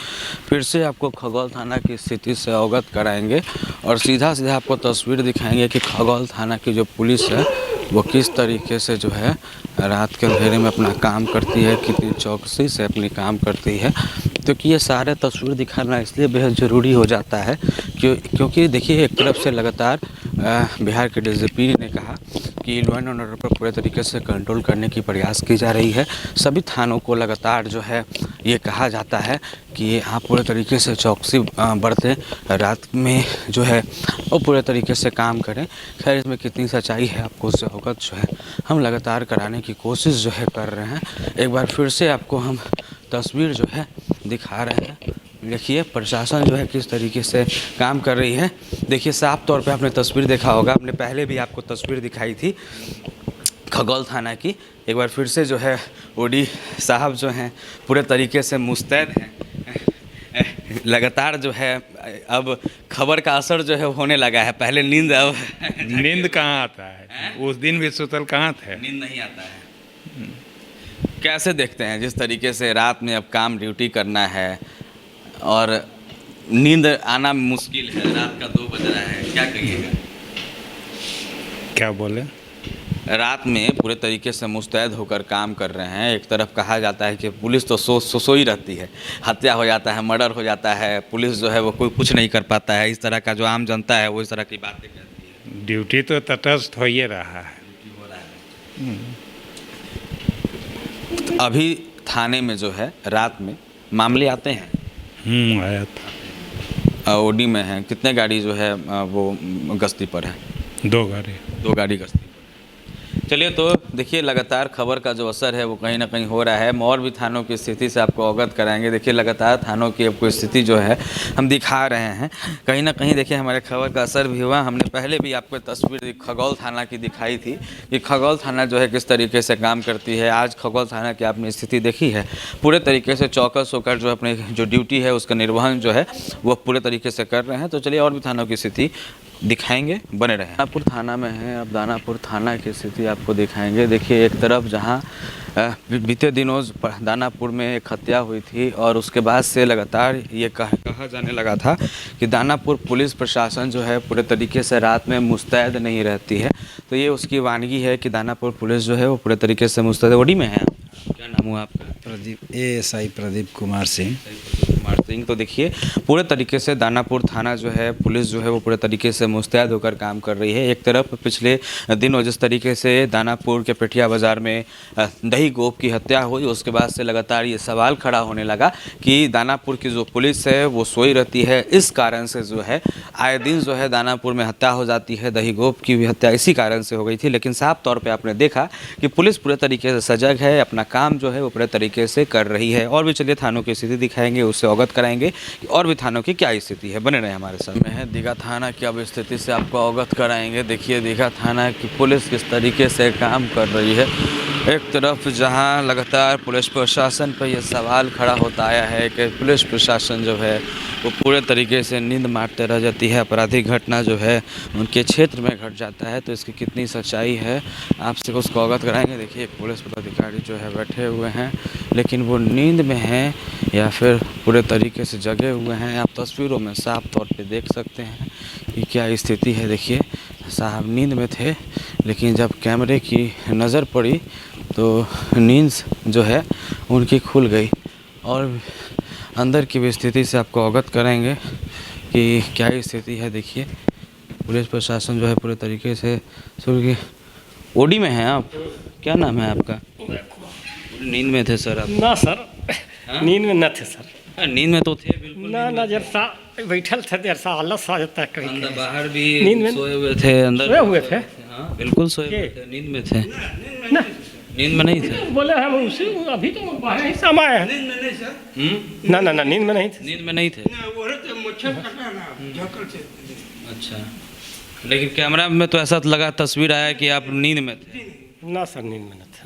फिर से आपको खगौल थाना की स्थिति से अवगत कराएंगे और सीधा आपको तस्वीर दिखाएंगे कि खगौल थाना की जो पुलिस है वो किस तरीके से जो है रात के अंधेरे में अपना काम करती है, कितनी चौकसी से अपनी काम करती है। क्योंकि ये सारे तस्वीर दिखाना इसलिए बेहद ज़रूरी हो जाता है क्योंकि देखिए एक तरफ से लगातार बिहार के डीजीपी ने कहा कि लॉ एंड ऑर्डर पर पूरे तरीके से कंट्रोल करने की प्रयास की जा रही है। सभी थानों को लगातार जो है ये कहा जाता है कि आप पूरे तरीके से चौकसी बरतें, रात में जो है वो पूरे तरीके से काम करें। खैर इसमें कितनी सच्चाई है आपको उससे अवगत जो है हम लगातार कराने की कोशिश जो है कर रहे हैं। एक बार फिर से आपको हम तस्वीर जो है दिखा रहे हैं। देखिए प्रशासन जो है किस तरीके से काम कर रही है। देखिए साफ तौर पे आपने तस्वीर देखा होगा, आपने पहले भी आपको तस्वीर दिखाई थी खगौल थाना की। एक बार फिर से जो है ओडी साहब जो हैं पूरे तरीके से मुस्तैद हैं। लगातार जो है अब खबर का असर जो है होने लगा है। पहले नींद अब नींद कहाँ आता है, उस दिन भी सुतल कहाँ थे, नींद नहीं आता है। कैसे देखते हैं जिस तरीके से रात में अब काम ड्यूटी करना है और नींद आना मुश्किल है, रात का 2 बज रहा है, क्या कहिएगा? क्या बोले? रात में पूरे तरीके से मुस्तैद होकर काम कर रहे हैं। एक तरफ कहा जाता है कि पुलिस तो सोई रहती है, हत्या हो जाता है, मर्डर हो जाता है, पुलिस जो है वो कोई कुछ नहीं कर पाता है। इस तरह का जो आम जनता है वो इस तरह की बातें कहती है। ड्यूटी तो तटस्थ हो ही रहा है। अभी थाने में जो है रात में मामले आते हैं। आया था। ओडी में है, कितने गाड़ी जो है वो गश्ती पर है? 2 गाड़ी गश्ती। चलिए तो देखिए लगातार खबर का जो असर है वो कहीं ना कहीं हो रहा है। और भी थानों की स्थिति से आपको अवगत कराएंगे। देखिए लगातार थानों की आपको स्थिति जो है हम दिखा रहे हैं। कहीं ना कहीं देखिए हमारे खबर का असर भी हुआ। हमने पहले भी आपको तस्वीर खगौल थाना की दिखाई थी कि खगौल थाना जो है किस तरीके से काम करती है। आज खगौल थाना की आपने स्थिति देखी है, पूरे तरीके से चौकस होकर जो अपने जो ड्यूटी है उसका निर्वहन जो है वो पूरे तरीके से कर रहे हैं। तो चलिए और भी थानों की स्थिति दिखाएंगे, बने रहें। दानापुर थाना में है, अब दानापुर थाना की स्थिति आपको दिखाएंगे। देखिए एक तरफ जहां बीते दिनों दानापुर में एक हत्या हुई थी और उसके बाद से लगातार ये कहा जाने लगा था कि दानापुर पुलिस प्रशासन जो है पूरे तरीके से रात में मुस्तैद नहीं रहती है। तो ये उसकी वानगी है कि दानापुर पुलिस जो है वो पूरे तरीके से मुस्तैद। ओडी में है, क्या नाम हुआ आपका? प्रदीप, ASI प्रदीप कुमार सिंह। तो देखिए पूरे तरीके से दानापुर थाना जो है पुलिस जो है वो पूरे तरीके से मुस्तैद होकर काम कर रही है। एक तरफ पिछले दिनों जिस तरीके से दानापुर के पेठिया बाज़ार में दही गोप की हत्या हुई, उसके बाद से लगातार ये सवाल खड़ा होने लगा कि दानापुर की जो पुलिस है वो सोई रहती है। इस कारण से जो है आए दिन जो है दानापुर में हत्या हो जाती है। दही गोप की भी हत्या इसी कारण से हो गई थी। लेकिन साफ तौर पर आपने देखा कि पुलिस पूरे तरीके से सजग है, अपना काम जो है वो पूरे तरीके से कर रही है। और भी चलिए थानों की स्थिति दिखाएंगे, उससे अवगत कराएंगे कि और भी थानों की क्या स्थिति है। बने रहे हमारे साथ में है दीघा थाना की अब स्थिति से आपको अवगत कराएंगे। देखिए दीघा थाना की पुलिस किस तरीके से काम कर रही है। एक तरफ जहां लगातार पुलिस प्रशासन पर यह सवाल खड़ा होता आया है कि पुलिस प्रशासन जो है वो पूरे तरीके से नींद मारते रह जाती है, आपराधिक घटना जो है उनके क्षेत्र में घट जाता है। तो इसकी कितनी सच्चाई है आपसे उसको अवगत कराएंगे। देखिए एक पुलिस पदाधिकारी जो है बैठे हुए हैं, लेकिन वो नींद में हैं या फिर पूरे तरीके से जगे हुए हैं। आप तस्वीरों में साफ तौर पे देख सकते हैं कि क्या स्थिति है। देखिए साहब नींद में थे, लेकिन जब कैमरे की नज़र पड़ी तो नींद जो है उनकी खुल गई। और अंदर की भी स्थिति से आपको अवगत कराएंगे कि क्या स्थिति है। देखिए पुलिस प्रशासन जो है पूरे तरीके से की ओडी में है। आप क्या नाम है आपका? नींद में थे सर आप? ना सर, नींद में न थे सर। नींद में तो थे बिल्कुल ना जब सा बैठल थे देर सा आलस आ जाता है कहीं। अंदर बाहर भी नींद में सोए हुए थे, अंदर सोए हुए थे। हाँ बिल्कुल सोए हुए थे, नींद में थे। नींद में नहीं थे? बोले हम उसी अभी तो बाहर ही समय है। नींद में नहीं सर। ना नींद में नहीं थे। नींद में नहीं थे। अच्छा, लेकिन कैमरा में तो ऐसा लगा, तस्वीर आया कि आप नींद में थे। ना सर नींद में न थे।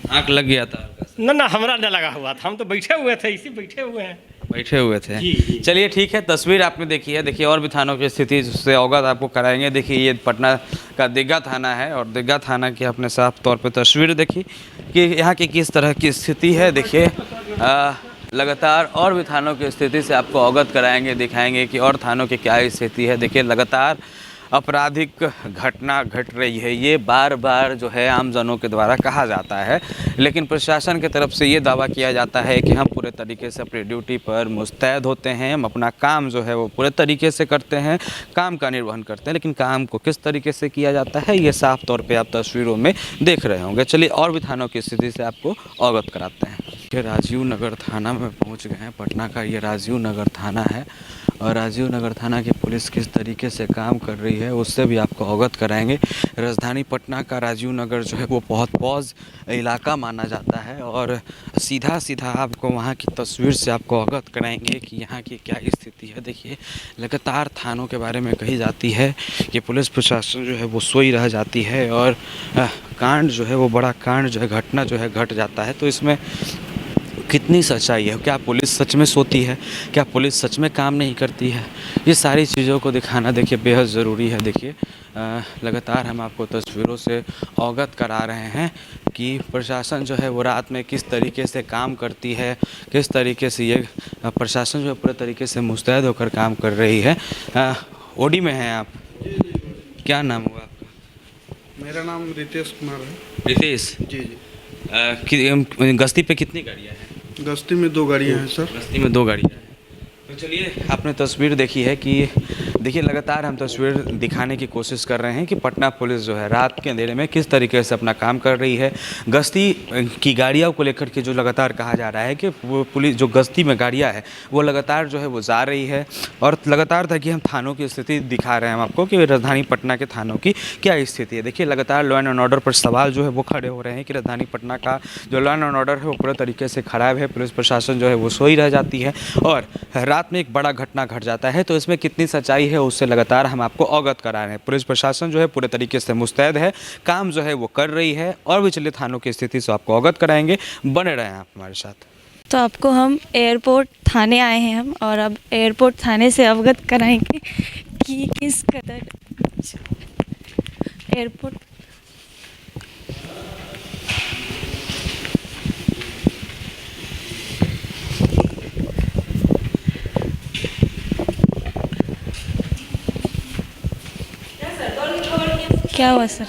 आँख लग गया था? ना हमरा न लगा हुआ था, हम तो बैठे हुए थे, इसी बैठे हुए हैं। बैठे हुए थे। चलिए ठीक है, तस्वीर आपने देखी है। देखिए और भी थानों की स्थिति से अवगत आपको कराएंगे। देखिए ये पटना का दीघा थाना है और दीघा थाना की आपने साफ तौर पे तस्वीर देखी कि यहाँ की किस तरह की स्थिति है। देखिए लगातार और भी थानों की स्थिति से आपको अवगत कराएंगे, दिखाएंगे कि और थानों की क्या स्थिति है। देखिए लगातार आपराधिक घटना घट रही है, ये बार बार जो है आमजनों के द्वारा कहा जाता है, लेकिन प्रशासन की तरफ से ये दावा किया जाता है कि हम पूरे तरीके से अपनी ड्यूटी पर मुस्तैद होते हैं, हम अपना काम जो है वो पूरे तरीके से करते हैं, काम का निर्वहन करते हैं, लेकिन काम को किस तरीके से किया जाता है ये साफ तौर पे आप तस्वीरों में देख रहे होंगे। चलिए और भी थानों की स्थिति से आपको अवगत कराते हैं। ये राजीव नगर थाना में पहुंच गए हैं। पटना का ये राजीव नगर थाना है और राजीव नगर थाना की पुलिस किस तरीके से काम कर रही है उससे भी आपको अवगत कराएंगे। राजधानी पटना का राजीव नगर जो है वो बहुत पॉज इलाका माना जाता है और सीधा सीधा आपको वहाँ की तस्वीर से आपको अवगत कराएंगे कि यहाँ की क्या स्थिति है। देखिए, लगातार थानों के बारे में कही जाती है कि पुलिस प्रशासन जो है वो सोई रह जाती है और कांड जो है वो बड़ा कांड जो है घटना जो है घट जाता है। तो इसमें कितनी सच्चाई है? क्या पुलिस सच में सोती है? क्या पुलिस सच में काम नहीं करती है? ये सारी चीज़ों को दिखाना देखिए बेहद ज़रूरी है। देखिए, लगातार हम आपको तस्वीरों से अवगत करा रहे हैं कि प्रशासन जो है वो रात में किस तरीके से काम करती है, किस तरीके से ये प्रशासन जो है पूरे तरीके से मुस्तैद होकर काम कर रही है। ओडी में हैं आप? क्या नाम हुआ आपका? मेरा नाम रितेश कुमार है। रितेश जी जी। गश्ती पे कितनी गाड़ियाँ हैं? गश्ती में 2 गाड़ियाँ हैं सर। गश्ती में 2 गाड़ियाँ हैं। तो चलिए, आपने तस्वीर देखी है कि देखिए लगातार हम तस्वीर दिखाने की कोशिश कर रहे हैं कि पटना पुलिस जो है रात के अंधेरे में किस तरीके से अपना काम कर रही है। गश्ती की गाड़ियों को लेकर के जो लगातार कहा जा रहा है कि वो पुलिस जो गश्ती में गाड़ियां है वो लगातार जो है वो जा रही है और लगातार था कि हम थानों की स्थिति दिखा रहे हैं हम आपको कि राजधानी पटना के थानों की क्या स्थिति है। देखिए, लगातार लॉ एंड ऑर्डर पर सवाल जो है वो खड़े हो रहे हैं कि राजधानी पटना का जो लॉ एंड ऑर्डर है वो पूरे तरीके से ख़राब है, पुलिस प्रशासन जो है वो सोई रह जाती है और रात में एक बड़ा घटना घट जाता है। तो इसमें कितनी सच्चाई है उससे लगातार हम आपको अवगत करा रहे हैं। पुलिस प्रशासन जो है पूरे तरीके से मुस्तैद है, काम जो है वो कर रही है और भी चलिए थानों की स्थिति से आपको अवगत कराएंगे। बने रहें आप हमारे साथ। तो आपको हम एयरपोर्ट थाने आए हैं हम और अब एयरपोर्ट थाने से अवगत कराएंगे कि किस कदर एयरपोर्ट क्या हुआ सर?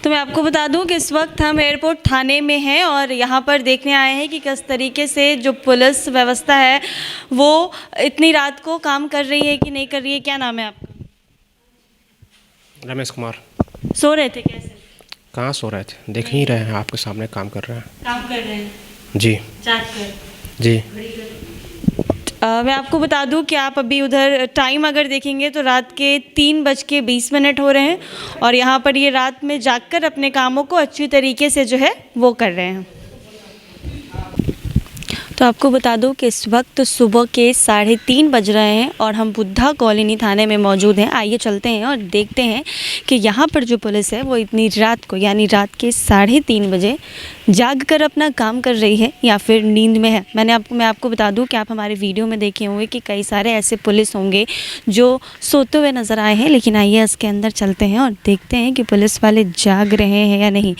तो मैं आपको बता दूं कि इस वक्त हम एयरपोर्ट थाने में हैं और यहाँ पर देखने आए हैं कि किस तरीके से जो पुलिस व्यवस्था है वो इतनी रात को काम कर रही है कि नहीं कर रही है। क्या नाम है आपका? रमेश कुमार। सो रहे थे कैसे? कहाँ सो रहे थे? देख ही रहे हैं आपके सामने काम कर रहे हैं। काम कर रहे हैं जी। जाग कर जी। मैं आपको बता दूं कि आप अभी उधर टाइम अगर देखेंगे तो रात के 3:20 हो रहे हैं और यहाँ पर ये रात में जागकर अपने कामों को अच्छी तरीके से जो है वो कर रहे हैं। तो आपको बता दूं कि इस वक्त सुबह के 3:30 बज रहे हैं और हम बुद्धा कॉलोनी थाने में मौजूद हैं। आइए चलते हैं और देखते हैं कि यहाँ पर जो पुलिस है वो इतनी रात को यानी रात के 3:30 बजे जाग कर अपना काम कर रही है या फिर नींद में है। मैं आपको बता दूं कि आप हमारे वीडियो में देखे होंगे कि कई सारे ऐसे पुलिस होंगे जो सोते हुए नज़र आए हैं, लेकिन आइए इसके अंदर चलते हैं और देखते हैं कि पुलिस वाले जाग रहे हैं या नहीं।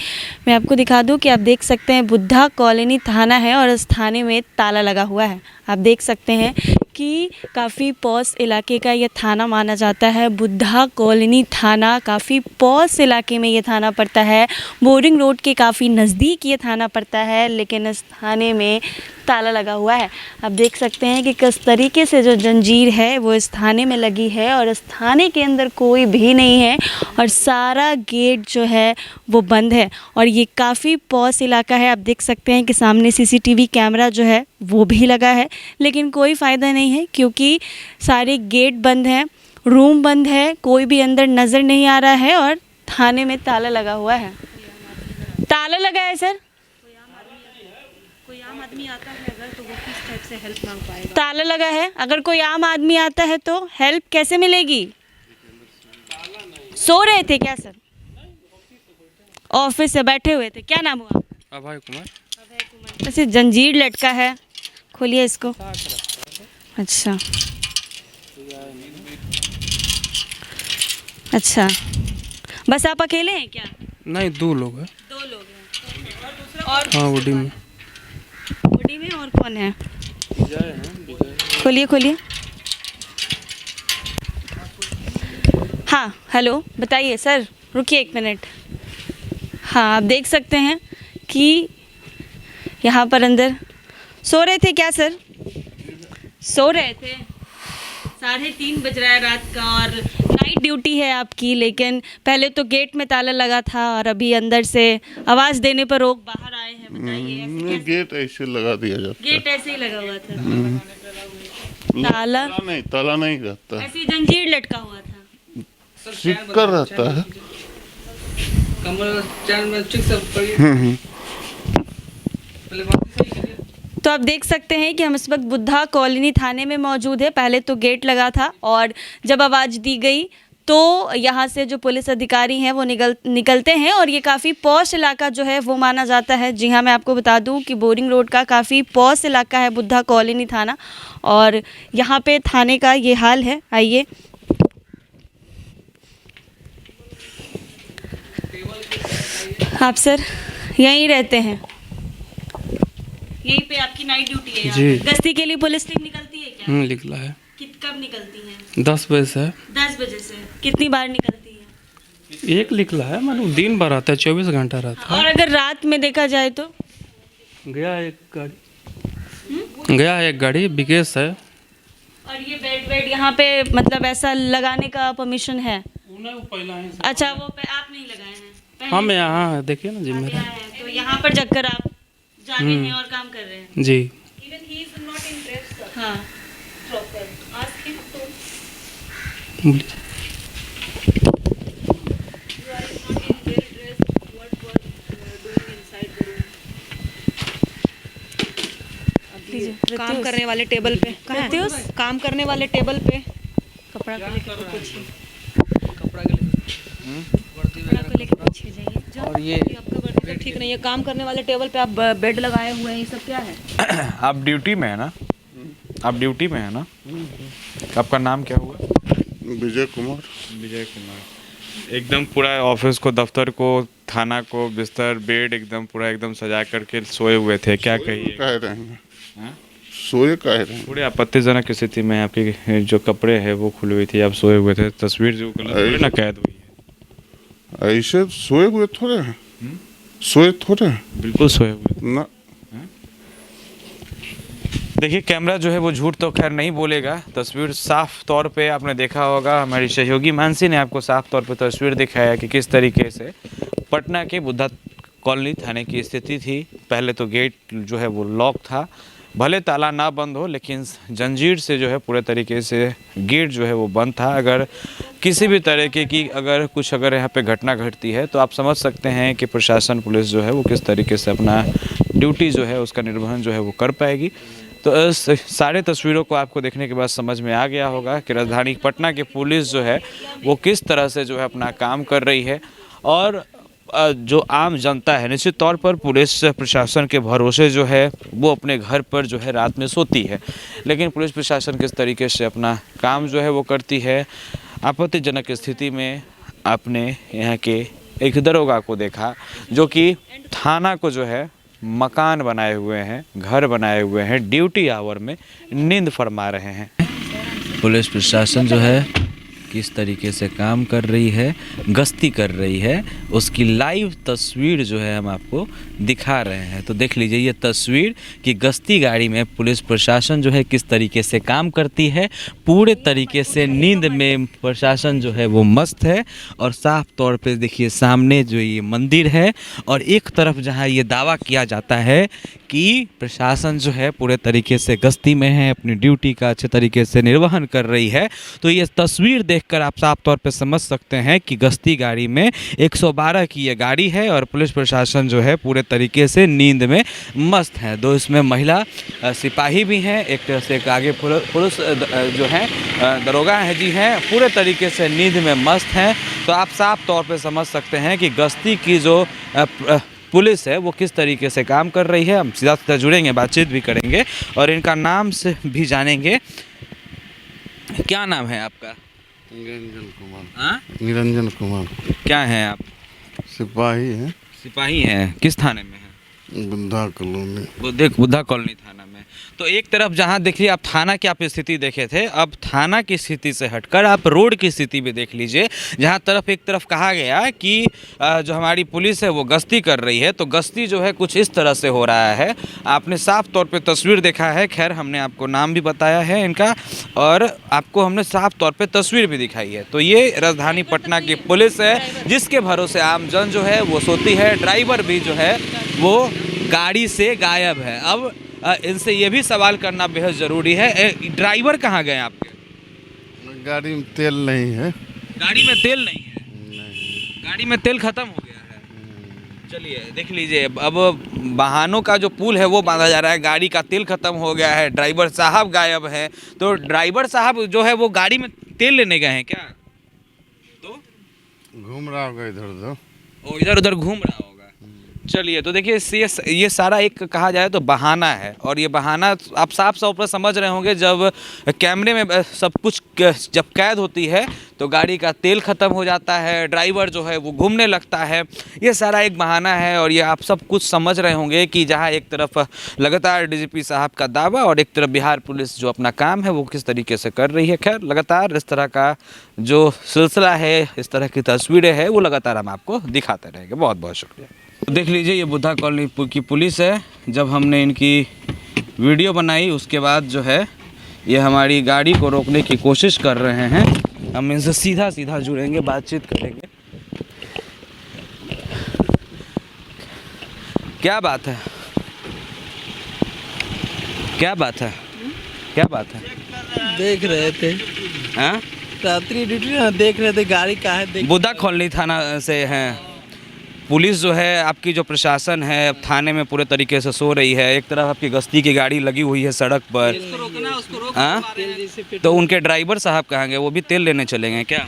मैं आपको दिखा दूं कि आप देख सकते हैं बुद्धा कॉलोनी थाना है और इस थाने में ताला लगा हुआ है। आप देख सकते हैं कि काफ़ी पॉश इलाके का ये थाना माना जाता है। बुद्धा कॉलोनी थाना काफ़ी पॉश इलाके में ये थाना पड़ता है। बोरिंग रोड के काफ़ी नज़दीक ये थाना पड़ता है, लेकिन इस थाने में ताला लगा हुआ है। आप देख सकते हैं कि किस तरीके से जो जंजीर है वो इस थाने में लगी है और इस थाने के अंदर कोई भी नहीं है और सारा गेट जो है वो बंद है और ये काफ़ी पॉश इलाका है। आप देख सकते हैं कि सामने CCTV कैमरा जो है वो भी लगा है, लेकिन कोई फ़ायदा नहीं है क्योंकि सारे गेट बंद हैं, रूम बंद है, कोई भी अंदर नज़र नहीं आ रहा है और थाने में ताला लगा हुआ है। ताला लगा है सर। कोई आम आदमी आता है अगर तो वो किस टाइप से हेल्प मांग पाएगा? ताला लगा है, अगर कोई आम आदमी आता है तो हेल्प कैसे मिलेगी? सो रहे थे क्या सर? ऑफिस से बैठे हुए थे। क्या नाम हुआ? अभय कुमार। अभय कुमार। ऐसे जंजीर लटका है, खोलिए इसको। अच्छा अच्छा, बस आप अकेले हैं क्या? नहीं, 2 लोग हैं। 2 लोग हैं और हाँ, ओडी में। ओडी में और कौन है? खोलिए खोलिए। हाँ हेलो, बताइए सर, रुकिए 1 मिनट। हाँ, आप देख सकते हैं कि यहाँ पर अंदर सो रहे थे क्या सर? सो रहे थे। 3:30 बज रहा है रात का और नाइट ड्यूटी है आपकी, लेकिन पहले तो गेट में ताला लगा था और अभी अंदर से आवाज़ देने पर लोग बाहर आए हैं। बताइए। गेट ऐसे लगा दिया जाता है। गेट ऐसे ही लगा हुआ था। ताला नहीं रहता है, ऐसी जंजीर लटका हुआ था। सिक्कर रहता है। तो आप देख सकते हैं कि हम इस वक्त बुद्धा कॉलोनी थाने में मौजूद है। पहले तो गेट लगा था और जब आवाज़ दी गई तो यहाँ से जो पुलिस अधिकारी हैं वो निकलते हैं और ये काफ़ी पॉश इलाका जो है वो माना जाता है। जी हाँ, मैं आपको बता दूं कि बोरिंग रोड का काफ़ी पॉश इलाका है बुद्धा कॉलोनी थाना, और यहाँ पे थाने का ये हाल है। आइए। आप सर यहीं रहते हैं? यहीं पे आपकी नाइट ड्यूटी है? जी। गश्ती के लिए पुलिस टीम निकलती है क्या? निकला है। कब निकलती है? 10 बजे से। 10 बजे से कितनी बार निकलती है? एक निकला है, मतलब दिन भर आता है, 24 घंटा रहता और अगर रात में देखा जाए तो? है। गया एक गाड़ी विकेश है। और ये बेड यहाँ पे मतलब ऐसा लगाने का परमिशन है? अच्छा, वो आप नहीं लगाए हैं? हम यहाँ देखिए ना जी मेरा। तो यहाँ पर जगकर आप जागे हैं और काम कर रहे हैं? जी। हाँ। काम करने वाले टेबल पे काम करने वाले टेबल पे कपड़ा को लेकर पूछिए। कपड़ा को लेकर पूछिए जाइए। और ये आपका वर्दी तो ठीक नहीं है। काम करने वाले टेबल पे आप बेड लगाए हुए हैं, ये सब क्या है? आप ड्यूटी में है ना? आप ड्यूटी में है ना? आपका नाम क्या हुआ? विजय कुमार। विजय कुमार। एकदम पूरा ऑफिस को, दफ्तर को, थाना को, बिस्तर, बेड एकदम पूरा एकदम सजा करके सोए हुए थे। क्या कहिए? कह रहे हैं सोए कह रहे हैं। पूरे आपत्तिजनक स्थिति में आपके जो कपड़े हैं वो खुली हुई थी, आप सोए हुए थे। तस्वीर जो गलत ना कैद हुई है। ऐसे सोए हुए थोड़े हैं। सोए थोड़े हैं। बिल्कुल सोए हुए ना। देखिए, कैमरा जो है वो झूठ तो खैर नहीं बोलेगा। तस्वीर साफ तौर पे आपने देखा होगा, हमारी सहयोगी मानसी ने आपको साफ तौर पे तस्वीर दिखाया कि किस तरीके से पटना के बुद्धा कॉलोनी थाने की स्थिति थी। पहले तो गेट जो है वो लॉक था, भले ताला ना बंद हो लेकिन जंजीर से जो है पूरे तरीके से गेट जो है वो बंद था। अगर किसी भी तरीके की अगर यहाँ पे घटना घटती है तो आप समझ सकते हैं कि प्रशासन, पुलिस जो है वो किस तरीके से अपना ड्यूटी जो है उसका निर्वहन जो है वो कर पाएगी। तो इस सारे तस्वीरों को आपको देखने के बाद समझ में आ गया होगा कि राजधानी पटना की पुलिस जो है वो किस तरह से जो है अपना काम कर रही है, और जो आम जनता है निश्चित तौर पर पुलिस प्रशासन के भरोसे जो है वो अपने घर पर जो है रात में सोती है, लेकिन पुलिस प्रशासन किस तरीके से अपना काम जो है वो करती है। आपत्तिजनक स्थिति में आपने यहाँ के एक दरोगा को देखा जो कि थाना को जो है मकान बनाए हुए हैं, घर बनाए हुए हैं, ड्यूटी आवर में नींद फरमा रहे हैं। पुलिस प्रशासन जो है किस तरीके से काम कर रही है, गश्ती कर रही है, उसकी लाइव तस्वीर जो है हम आपको दिखा रहे हैं। तो देख लीजिए ये तस्वीर कि गश्ती गाड़ी में पुलिस प्रशासन जो है किस तरीके से काम करती है। पूरे तरीके से नींद में प्रशासन जो है वो मस्त है, और साफ तौर पे देखिए सामने जो ये मंदिर है और एक तरफ जहाँ ये दावा किया जाता है कि प्रशासन जो है पूरे तरीके से गश्ती में है, अपनी ड्यूटी का अच्छे तरीके से निर्वहन कर रही है। तो ये तस्वीर देखकर आप साफ तौर पे समझ सकते हैं कि गश्ती गाड़ी में 112 की ये गाड़ी है और पुलिस प्रशासन जो है पूरे तरीके से नींद में मस्त है। दो इसमें महिला सिपाही भी हैं, एक तरह से एक आगे पुलिस जो हैं दरोगा हैं जी हैं, पूरे तरीके से नींद में मस्त हैं। तो आप साफ तौर पे समझ सकते हैं कि गश्ती की जो पुलिस है वो किस तरीके से काम कर रही है। हम सीधा जुड़ेंगे, बातचीत भी करेंगे और इनका नाम से भी जानेंगे। क्या नाम है आपका? निरंजन कुमार। हाँ, निरंजन कुमार। क्या हैं आप? सिपाही हैं। सिपाही हैं। किस थाने में हैं? बुद्धा कॉलोनी। बुद्धा कॉलोनी थाना में। तो एक तरफ जहां देखिए आप थाना की आप स्थिति देखे थे, अब थाना की स्थिति से हटकर आप रोड की स्थिति भी देख लीजिए, जहां तरफ एक तरफ कहा गया कि जो हमारी पुलिस है वो गश्ती कर रही है, तो गश्ती जो है कुछ इस तरह से हो रहा है। आपने साफ तौर पे तस्वीर देखा है, खैर हमने आपको नाम भी बताया है इनका और आपको हमने साफ तौर पे तस्वीर भी दिखाई है। तो ये राजधानी पटना की पुलिस है जिसके भरोसे आम जन जो है वो सोती है। ड्राइवर भी जो है वो गाड़ी से गायब है। अब इनसे ये भी सवाल करना बेहद ज़रूरी है, ड्राइवर कहाँ गए आपके? गाड़ी में तेल नहीं है। गाड़ी में तेल नहीं है? गाड़ी में तेल खत्म हो गया है। चलिए देख लीजिए, अब वाहनों का जो पुल है वो बांधा जा रहा है, गाड़ी का तेल खत्म हो गया है, ड्राइवर साहब गायब हैं। तो ड्राइवर साहब जो है वो गाड़ी में तेल लेने गए हैं क्या? तो घूम रहा होगा इधर उधर, वो इधर उधर घूम रहा होगा। चलिए, तो देखिए ये सारा एक कहा जाए तो बहाना है, और ये बहाना आप साफ साफ पर समझ रहे होंगे। जब कैमरे में सब कुछ जब कैद होती है तो गाड़ी का तेल ख़त्म हो जाता है, ड्राइवर जो है वो घूमने लगता है, ये सारा एक बहाना है। और ये आप सब कुछ समझ रहे होंगे कि जहां एक तरफ लगातार डीजीपी साहब का दावा और एक तरफ बिहार पुलिस जो अपना काम है वो किस तरीके से कर रही है। खैर, लगातार इस तरह का जो सिलसिला है, इस तरह की तस्वीरें हैं, वो लगातार हम आपको दिखाते रहेंगे। बहुत बहुत शुक्रिया। देख लीजिए, ये बुद्धा कॉलोनी की पुलिस है। जब हमने इनकी वीडियो बनाई उसके बाद जो है ये हमारी गाड़ी को रोकने की कोशिश कर रहे हैं। हम इनसे सीधा सीधा जुड़ेंगे, बातचीत करेंगे। क्या बात है? क्या बात है? क्या बात है? देख रहे थे, हाँ, रात्रि ड्यूटी देख रहे थे, गाड़ी का है। बुद्धा कॉलोनी थाना से हैं। पुलिस जो है, आपकी जो प्रशासन है थाने में पूरे तरीके से सो रही है। एक तरफ आपकी गश्ती की गाड़ी लगी हुई है सड़क पर, हाँ, तो उनके ड्राइवर साहब कहाँ गए? वो भी तेल लेने चले गए क्या?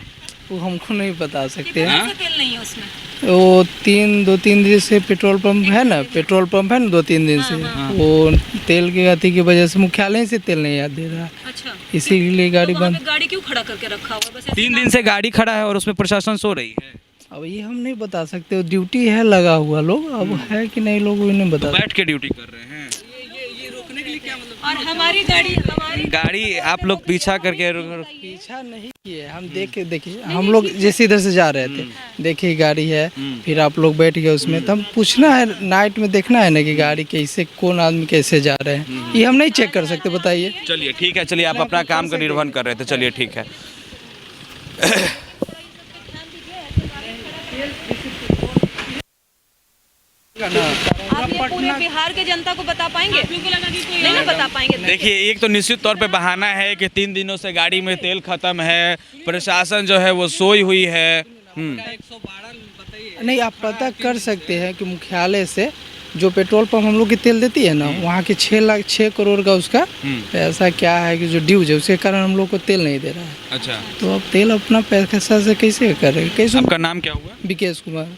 वो हमको नहीं बता सकते हैं। तेल नहीं है उसमें। वो 2-3 दिन से पेट्रोल पंप है ना, 2-3 दिन से वो तेल की गति की वजह से मुख्यालय से तेल नहीं याद दे रहा। अच्छा, इसीलिए गाड़ी बंद। गाड़ी क्यों खड़ा करके रखा हुआ? बस 3 दिन से गाड़ी खड़ा है और उसमें प्रशासन सो रही है। अब ये हम नहीं बता सकते, ड्यूटी है लगा हुआ लोग, अब है कि नहीं लोग वो नहीं बता। तो बैठ के ड्यूटी कर रहे हैं। ये रोकने के लिए क्या मतलब? और हमारी गाड़ी आप लोग पीछा करके पीछा नहीं किए हम, देखिए हम लोग जैसे इधर से जा रहे थे, देखिए गाड़ी है, फिर आप लोग बैठ गए उसमें, तो हम पूछना है, नाइट में देखना है ना कि गाड़ी कैसे, कौन आदमी कैसे जा रहे हैं, ये हम नहीं चेक कर सकते, बताइए। चलिए ठीक है, चलिए आप अपना काम का निर्वहन कर रहे थे, चलिए ठीक है। आप ये पूरे बिहार के जनता को बता पाएंगे? नहीं ना बता पाएंगे। देखिए, एक तो निश्चित तौर पे बहाना है कि 3 दिनों से गाड़ी में तेल खत्म है, प्रशासन जो है वो सोई हुई है। नहीं, आप पता कर सकते हैं कि मुख्यालय से जो पेट्रोल पंप हम लोग की तेल देती है ना, वहाँ के 6 करोड़ का उसका पैसा क्या है कि जो ड्यूज है, उसके कारण हम लोग को तेल नहीं दे रहा है। अच्छा, तो अब तेल अपना पैसा से कैसे कर रहे हैं? कैसे? आपका नाम क्या हुआ? विकेश कुमार।